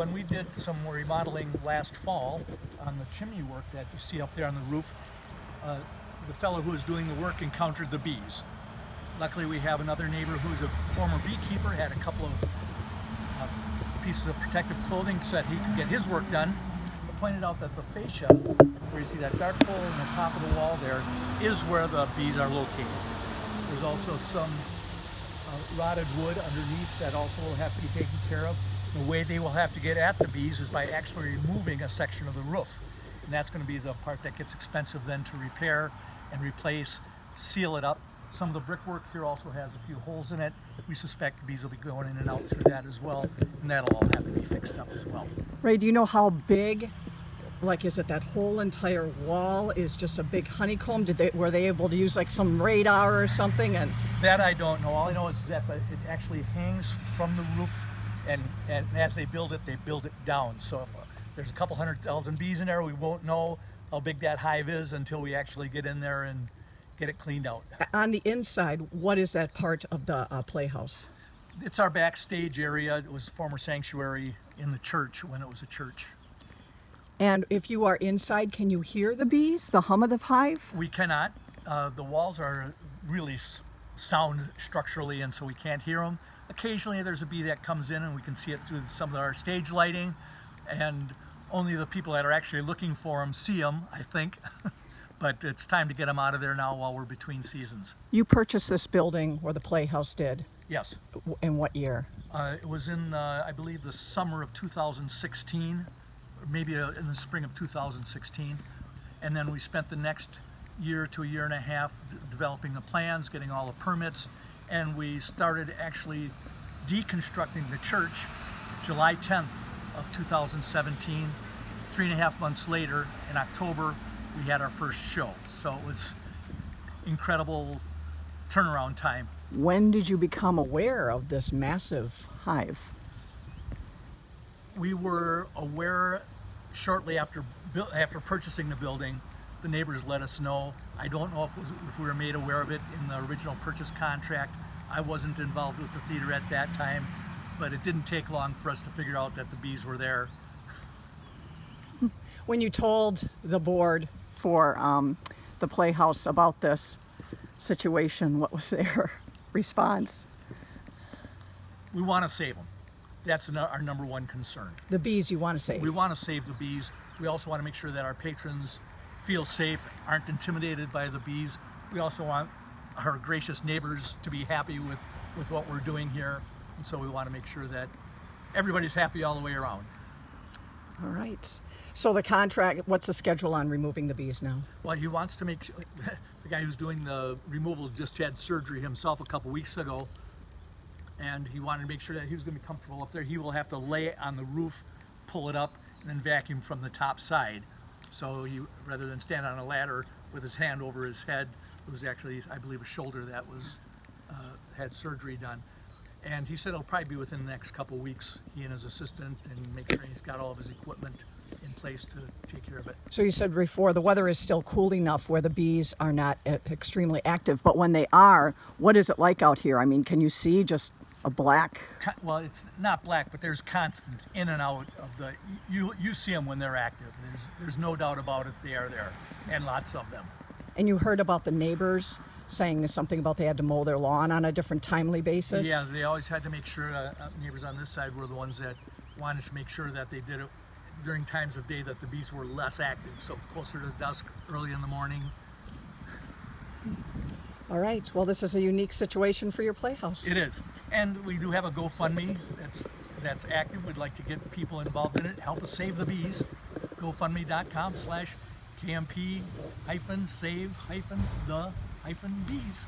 When we did some remodeling last fall on the chimney work that you see up there on the roof, the fellow who was doing the work encountered the bees. Luckily, we have another neighbor who's a former beekeeper, had a couple of pieces of protective clothing so that he could get his work done. But pointed out that the fascia, where you see that dark hole in the top of the wall there, is where the bees are located. There's also some rotted wood underneath that also will have to be taken care of. The way they will have to get at the bees is by actually removing a section of the roof. And that's going to be the part that gets expensive then to repair and replace, seal it up. Some of the brickwork here also has a few holes in it. We suspect the bees will be going in and out through that as well, and that'll all have to be fixed up as well. Ray, do you know how big, like, is it that whole entire wall is just a big honeycomb? Were they able to use like some radar or something? And that I don't know. All I know is that it actually hangs from the roof, and as they build it down. So if there's a couple 100,000 bees in there, we won't know how big that hive is until we actually get in there and get it cleaned out. On the inside, what is that part of the playhouse? It's our backstage area. It was a former sanctuary in the church when it was a church. And if you are inside, can you hear the bees, the hum of the hive? We cannot. The walls are really sound structurally, and so we can't hear them. Occasionally there's a bee that comes in and we can see it through some of our stage lighting, and only the people that are actually looking for them see them, I think. But it's time to get them out of there now while we're between seasons. You purchased this building, or the Playhouse did? Yes. In what year? It was in, I believe, the summer of 2016, or maybe in the spring of 2016. And then we spent the next year to a year and a half developing the plans, getting all the permits, and we started actually deconstructing the church July 10th of 2017. 3.5 months later, in October, we had our first show. So it was incredible turnaround time. When did you become aware of this massive hive? We were aware shortly after purchasing the building. The neighbors let us know. I don't know if we were made aware of it in the original purchase contract. I wasn't involved with the theater at that time, but it didn't take long for us to figure out that the bees were there. When you told the board for the Playhouse about this situation, what was their response? We want to save them. That's our number one concern. The bees you want to save? We want to save the bees. We also want to make sure that our patrons feel safe, aren't intimidated by the bees. We also want our gracious neighbors to be happy with what we're doing here. And so we want to make sure that everybody's happy all the way around. All right. So the contract, what's the schedule on removing the bees now? Well, he wants to make sure, the guy who's doing the removal just had surgery himself a couple weeks ago, and he wanted to make sure that he was going to be comfortable up there. He will have to lay on the roof, pull it up, and then vacuum from the top side. So rather than stand on a ladder with his hand over his head, it was actually, I believe, a shoulder that was had surgery done. And he said it'll probably be within the next couple weeks, he and his assistant, and make sure he's got all of his equipment in place to take care of it. So you said before the weather is still cool enough where the bees are not extremely active, but when they are, what is it like out here? I mean, can you see just a black? Well, it's not black, but there's constant in and out of the, you see them when they're active. There's no doubt about it, they are there, and lots of them. And you heard about the neighbors saying something about they had to mow their lawn on a different timely basis? Yeah, they always had to make sure, neighbors on this side were the ones that wanted to make sure that they did it during times of day that the bees were less active, so closer to dusk, early in the morning. All right, well, this is a unique situation for your Playhouse. It is, and we do have a GoFundMe that's active. We'd like to get people involved in it, help us save the bees. GoFundMe.com/KMP-save-the-bees.